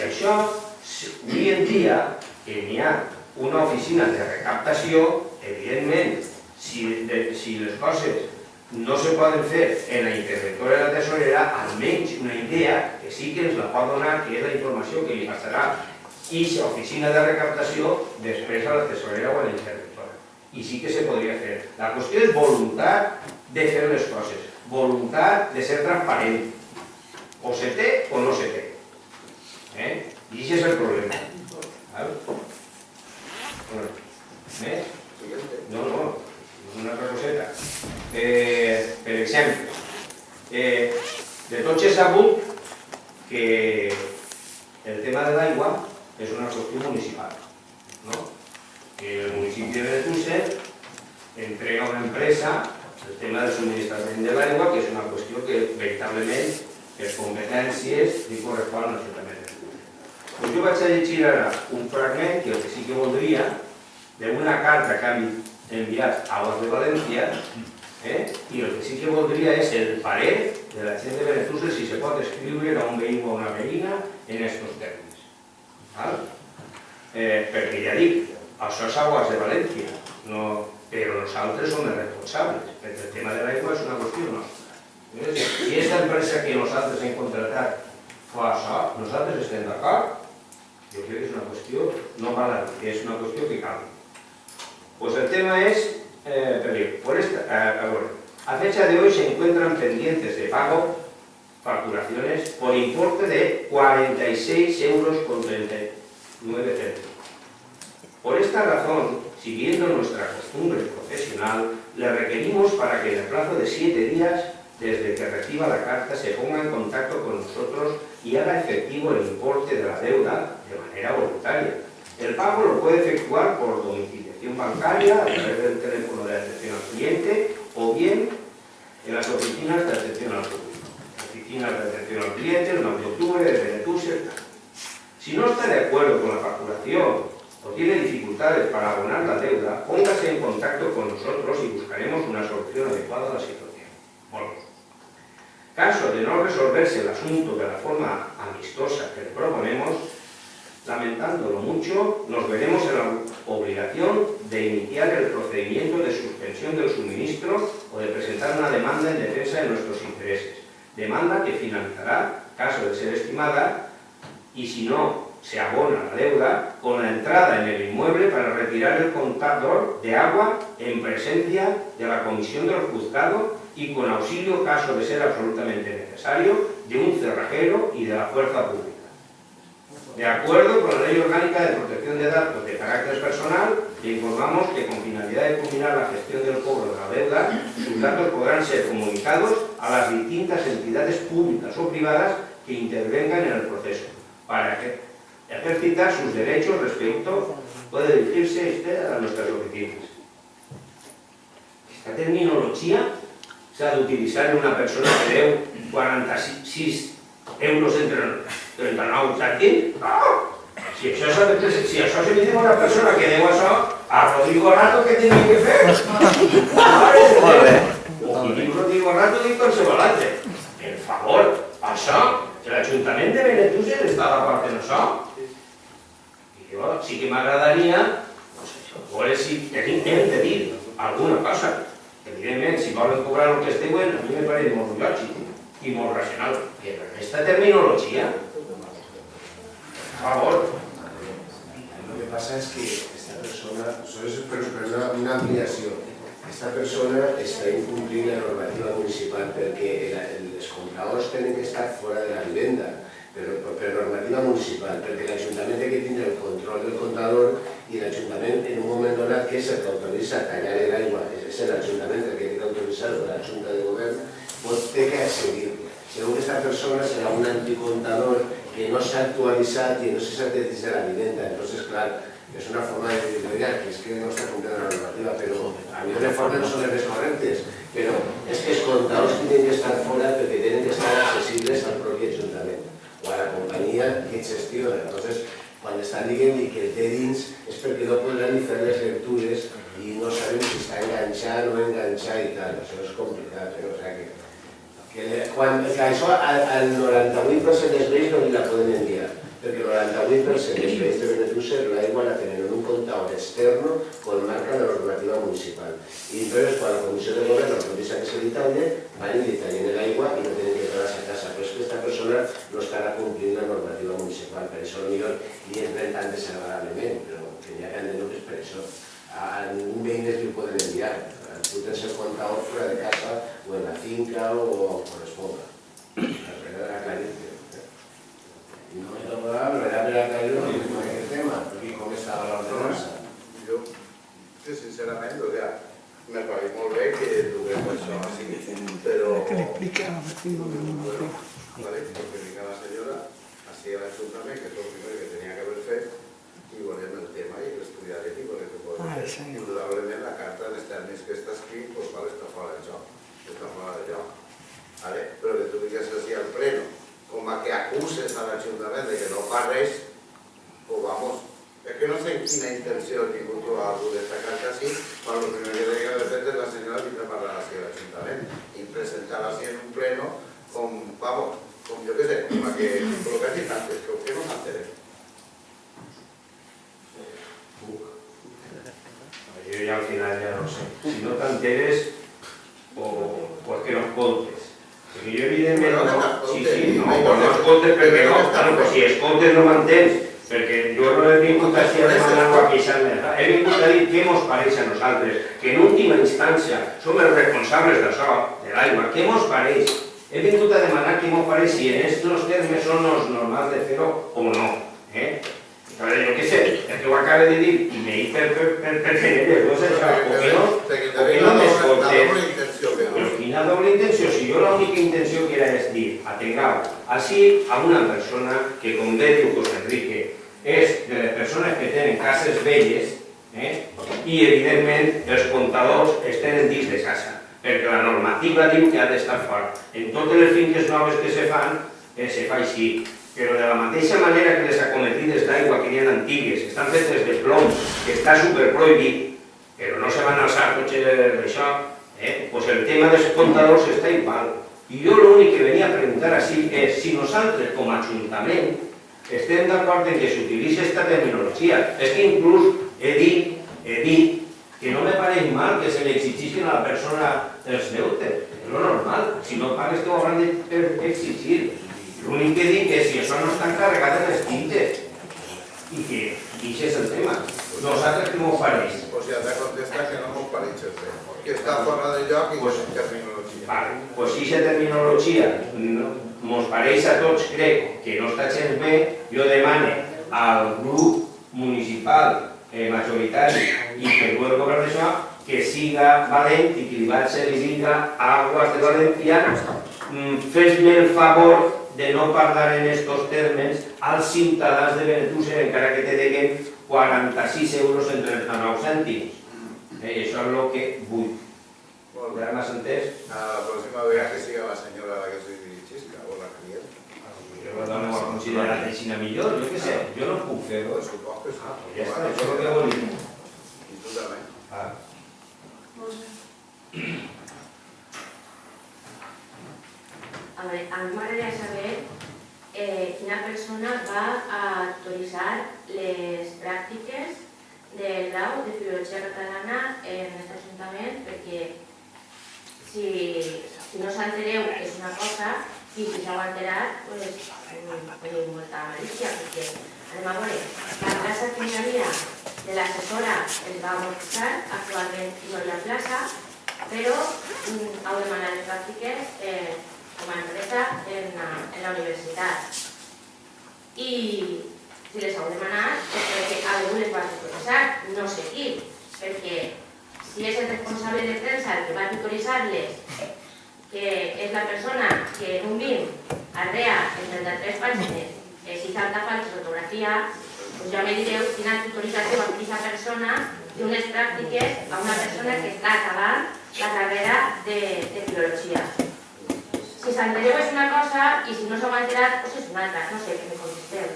això, avui en dia, que n'hi ha una oficina de recaptació, evidentment, si les coses no se poden fer en la interventora de la tesorera, almenys una idea que sí que ens la pot donar, que és la informació que li passarà aquesta oficina de recaptació després a la tesorera o a la interventora. I sí que se podria fer. La qüestió és voluntat de fer les coses, voluntat de ser transparent. O se té o no se té. I això és el problema. Més? No, una altra coseta. Per exemple, de tots he sabut que el tema de l'aigua és una qüestió municipal, no? Que el municipi de Benetússer entrega a una empresa el tema del subministrament de l'aigua, que és una qüestió que veritablement per competències li correspon a l'Ajuntament de Benetússer. Jo vaig a llegir ara un fragment que el que sí que voldria d'una carta que han enviat a Aguas de València, i el que sí que voldria és el parer de la gent de Benetússer si se pot escriure a un veí o a una veïna en aquests termes. Perquè ja dic, això és Aguas de València, però nosaltres som els responsables, perquè el tema de l'aigua és una qüestió nostra. Si aquesta empresa que nosaltres hem contratat fa això, nosaltres estem d'acord, jo crec que és una qüestió no mala, és una qüestió que cal. Pues el tema es, a fecha de hoy se encuentran pendientes de pago facturaciones por importe de 46,39 €. Por esta razón, siguiendo nuestra costumbre profesional, le requerimos para que en el plazo de 7 días desde que reciba la carta se ponga en contacto con nosotros y haga efectivo el importe de la deuda de manera voluntaria. El pago lo puede efectuar por domiciliación bancaria a través del teléfono de atención al cliente o bien en las oficinas de atención al público. Oficinas de atención al cliente, el 9 de octubre, de Benetússer. Si no está de acuerdo con la facturación o tiene dificultades para abonar la deuda, póngase en contacto con nosotros y buscaremos una solución adecuada a la situación. Bueno, caso de no resolverse el asunto de la forma amistosa que le proponemos, lamentándolo mucho, nos veremos en la obligación de iniciar el procedimiento de suspensión del suministro o de presentar una demanda en defensa de nuestros intereses. Demanda que finalizará, caso de ser estimada, y si no se abona la deuda, con la entrada en el inmueble para retirar el contador de agua en presencia de la comisión del juzgado y con auxilio, caso de ser absolutamente necesario, de un cerrajero y de la fuerza pública. De acuerdo con la Ley Orgánica de Protección de Datos de carácter personal, le informamos que con finalidad de culminar la gestión del cobro de la deuda, sus datos podrán ser comunicados a las distintas entidades públicas o privadas que intervengan en el proceso, para ejercitar sus derechos respecto, puede dirigirse usted a nuestras oficinas. Esta terminología s'ha d'utilitzar en una persona que deu 46 euros entre 39 cèntims. Si això se li diu a una persona que deu això, a Rodrigo Rato què tenia que fer? O qui diu Rodrigo Rato diu qualsevol altre. Per favor, això, l'Ajuntament de Benetússer està d'acord en això? I jo sí que m'agradaria veure si hem de dir alguna cosa. Evidentment, si volen cobrar el que es diuen, a mi me pareix molt lògic i molt racional. Però aquesta terminologia, per favor. Lo que pasa es que esta persona, eso es una ampliación. Esta persona está incumplint la normativa municipal perquè els compradors tenen que estar fora de la vivenda, per normativa municipal, perquè l'Ajuntament té que tindre el control del comptador i l'Ajuntament, en un moment donat, que és el que autoritza tallar l'aigua, és l'Ajuntament el que té que autoritzar-ho de la Junta de Govern, té que accedir. Segur que aquesta persona serà un anticontador que no s'ha actualitzat i no se sap des de la vivenda. Entonces, clar, és una forma de dir que és que no està complint la normativa, però a mi les formes no són les més correctes, però és que els comptadors tenen que estar fora perquè tenen que estar accessibles al propi Ajuntament o a la companyia que gestiona. Entonces, quan estan dient que el té dins és perquè no podran ni fer les lectures i no sabem si està enganxat o no enganxat i tal. Això és complicat, o sigui que això al 98% dels veïns no li la poden enviar, perquè el municipal. Y entonces, cuando la Comisión de Gobierno autoriza que se detalle, van y detallen el agua y no tienen que entrar a esa casa. Pero es que esta persona no estarà complint la normativa municipal, per això potser li entren tan desagradablement, però que n'hi ha que entendre que és per això. A un veïnes li ho poden enviar. Tu tens el comptador fora de casa o en la finca o on corresponga. Però era claríssim. I no me toca, però era per aclarir aquest tema, perquè com estava l'ordenança. Jo, sincerament, me pareix molt bé que duguem això així, però... Que le explique a la vecina de mi mujer. Vale, porque diga la señora, así el Ayuntamiento, que es lo primero que tenía que haber hecho, y volvemos al tema y estudiar el tipo de que puede ser. Indudablemente la carta de términos que está escrita, pues vale, está fuera de joc. Está fuera de joc. ¿Vale? Pero que tú digas así al pleno, como a que acuses al Ayuntamiento de que no fa res, pues vamos. Es que no sé quina intenció ha tingut algú de esta carta así, quan lo primero que tenía que haber fet és la senyora vindre a parlar así al Ayuntamiento y presentar así en un pleno con, vamos, con yo qué sé, como que lo que has dicho antes, que no s'entere. Yo ya al final ya no sé. Si no te enteres, pues que nos contes. Porque yo evidentemente no, sí, no, pues no escoltes perquè no, claro, pues si escoltes no mantens, perquè jo no he vingut així a demanar-ho a queixar-me. He vingut a dir què mos pareix a nosaltres, que en última instància som els responsables d'això, de l'aigua, què mos pareix? He vingut a demanar què mos pareix si en estos termes són els normals de fer-ho o no. A veure, jo què sé, el que ho acaba de dir, i m'he dit per tener dos això, o que no m'escoltes. Però quina doble intenció? Si jo l'única intenció que era és dir, atengau, així a una persona que, com bé diu José Enrique, és de les persones que tenen cases velles i, evidentment, els comptadors estan dins de casa, perquè la normativa diu que ha d'estar fora. En totes les finques noves que se fan, se fa així. Però de la mateixa manera que les acometides d'aigua que hi ha antigues, que estan fetes de plom, que està superprohibit, però no se van alçar cotxes d'això, doncs el tema dels comptadors està igual. I jo l'únic que venia a preguntar així és si nosaltres, com a Ajuntament, estem d'acord en que s'utilitzi aquesta terminologia. És que inclús he dit que no me pareix mal que se li exigeixin a la persona els deutes. És lo normal. Si no pagues, t'ho hauran d'exigir. L'únic que dic és si això no està encarregat en les tintes i que això és el tema. Nosaltres què m'ho pareix? Pues ja t'ha contestat que no m'ho pareix el tema, que està fora de lloc i pues, terminologia. Vale, pues si aquesta terminologia mos pareix a tots, crec que no està gens bé, jo demane al grup municipal majoritari i que du el govern d'això que siga valent i que li vaig a dir a Aguas de València fes-me el favor de no parlar en estos termes als ciutadans de Benetússer encara que te deguen 46 euros en 39 cèntims. Això és el que vull. Ja m'has entès? A la pròxima vegada que siga la senyora a la que se dirigisca o la client. Jo la dona ho ha considerat així millor, jo què sé, jo no puc fer-ho. Suposo que sí. Ja està, això és el que volia. I tu també. A veure, a mi m'agradaria saber quina persona va autoritzar les pràctiques del grau de Filologia Catalana en aquest Ajuntament, perquè si no s'entereu és una cosa i si s'heu enterat, doncs teniu molta malícia, perquè anem a veure, la plaça que hi havia de l'assessora es va amortitzar, actualment no hi ha plaça, però heu demanat les pràctiques com a empresa en la universitat. I si les heu demanat és perquè algú les va tutoritzar, no sé qui, perquè si és el responsable de premsa el que va tutoritzar-les, que és la persona que en un 20 arrea en 33 pàgines si tanta falta fotografia, doncs ja me direu quina tutorització va fer aquesta persona d'unes pràctiques a una persona que està acabant la carrera de Filologia. Si s'entereu és una cosa i si no s'heu enterat doncs és una altra, no sé què me contesteu.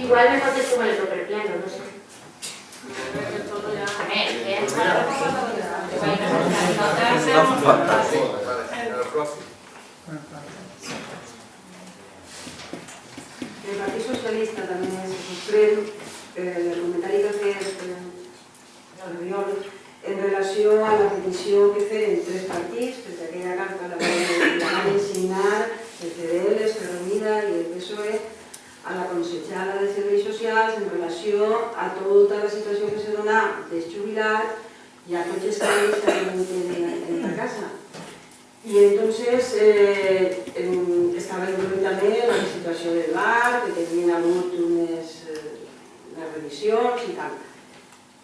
Igual me contesteu el proper pleno, no sé. A ver, El Partit Socialista socialista tamén se sorprende el comentario que fez Albiol en relación a la petición que feren tres partits, perquè aquella carta la van ensignar el CDL, Esquerra Unida i el PSOE, a la consellera de Serveis Socials en relació a tota la situació que se dona dels jubilats i a tots els canvis que han en la casa. Y entonces estaba incluida también la situación del bar, que tenien hagut unes revisions i tal.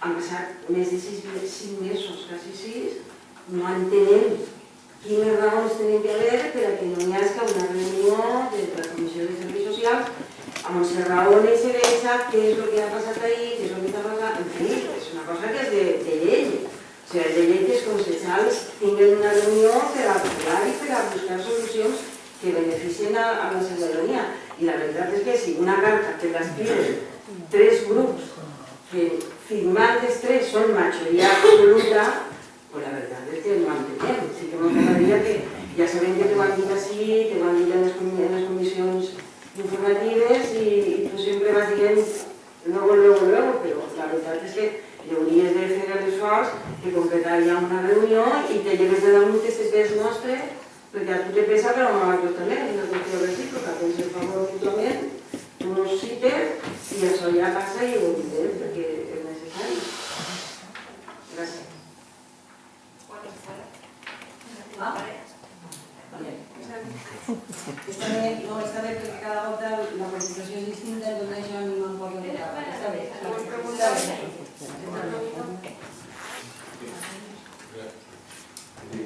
Han passat més de 5 mesos, quasi 6, no entenem quines raons tenen que haver per a que no hi hagi una reunió de la Comissió de Serveis Socials amb les raons i deixa què és el que ha passat ahí, què és el que està passant. En fi, és una cosa que és de llei. O sigui, de llei que els consellers tinguin una reunió per a parlar i per a buscar solucions que beneficien a la ciutadania. I la veritat és que si una carta que l'escriuen 3 grups que firmant els 3 són majoria absoluta, pues la veritat és que no entenem. Sí que m'agradaria que ja sabem que te van dir així, te van dir en les comissions informatives i tu sempre vas dient luego, però la veritat és que hauries de fer l'esforç de concretar ja una reunió i te lleves de damunt este pes nostre, perquè a tu te pesa però a nosaltres també, i no qüestió recíproca, que ens el favor mutuament, tu nos cites i això ja passa i ho oblidem perquè és necessari. Gràcies. Està bé perquè cada volta la presentació és distinta, entonces això a mi me'n pot donar. Està bé.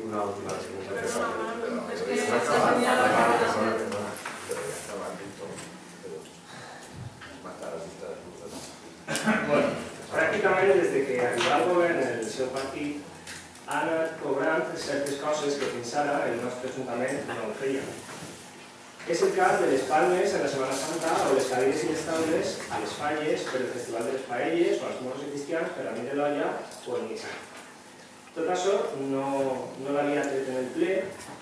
Una última pregunta. Bueno, pràcticament des que arriba al govern el seu partit han anat cobrant certes coses que fins ara el nostre ajuntament no feia. És el cas de les palmes en la Setmana Santa o les cadires i les taules a les falles per el Festival de les Paelles o als morros de cristians per a mi de l'olla o el Nissan. Tot això no l'havia tret en el ple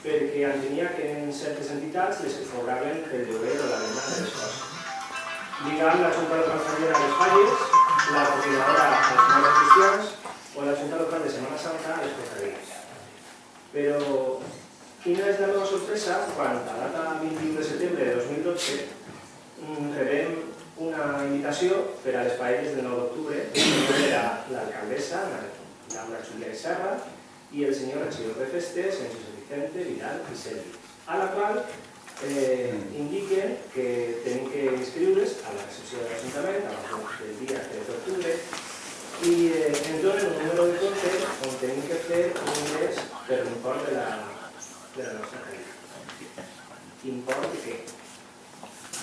perquè entenia que en certes entitats les que cobraven el lloguer o la venda de les coses. Diguem la Junta Local Familiar a les falles, la coordinadora als morros cristians o la Junta Local de Setmana Santa a les cofradías. Però quina és la meva sorpresa quan a data 21 de setembre de 2012 rebem una invitació per a les paelles del 9 d'octubre que era l'alcaldessa, Laura Julia Serra, i el senyor regidor de festes, en José Vicente Vidal i Sergi, a la qual indiquen que tenim que inscriure's a la recepció de l'Ajuntament abans del dia 3 d'octubre i ens donen un número de compte on tenim que fer un ingrés per l'import de la nostra caïda. Import de què?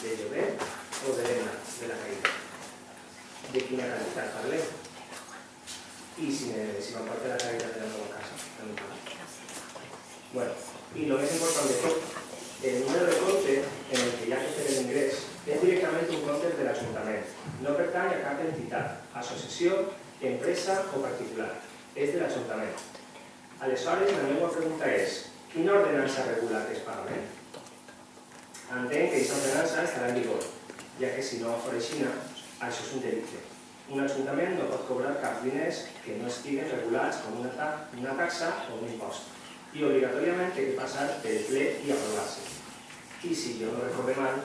De lloguer o de venda de la caïda? De quina quantitat parlem? I si m'emporta la caïda de la meva casa, també parlem. Bueno, i el més important de tot, el número de compte en el que hi ha que fer l'ingrés és directament un compte de l'Ajuntament. No pertany a cap entitat, associació, empresa o particular. És de l'Ajuntament. Aleshores, la meva pregunta és: quina ordenança regula aquest pagament? Entenc que aquesta ordenança estarà en vigor, ja que si no fos així, això és un delicte. Un ajuntament no pot cobrar cap diners que no estiguen regulats com una taxa o un impost i obligatòriament té que passar pel ple i aprovar-se. I si jo no recorde mal,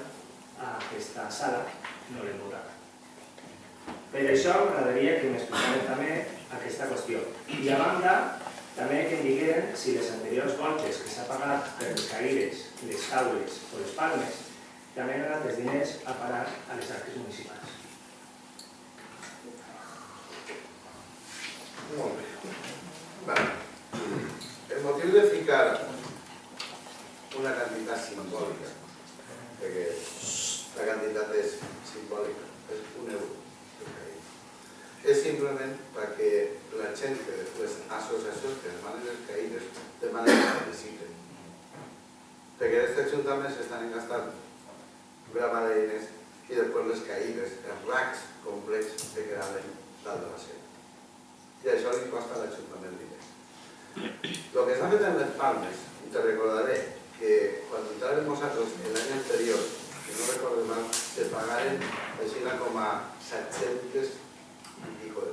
a aquesta sala no l'hem votat. Per això m'agradaria que m'explicaran també aquesta qüestió. I a banda, també que em digueren si les anteriors voltes que s'ha pagat per les caïdes, les taules o les palmes també han anat els diners a parar a les arques municipals. Molt bé. Vale. El motiu de ficar una quantitat simbòlica, perquè la quantitat és simbòlica, és €1, és simplement perquè la gent de les associacions que demanen les caïdes demanen que necessiten. Perquè aquests ajuntaments s'estan gastant grama de diners i després les caïdes, els racks complets que quedaven dalt de la seva. I això li costa a l'Ajuntament diners. El que s'ha fet en les palmes, i te recordaré que quan entràvem nosaltres l'any anterior, si no recordo mal, se pagaren així com a 700 i pico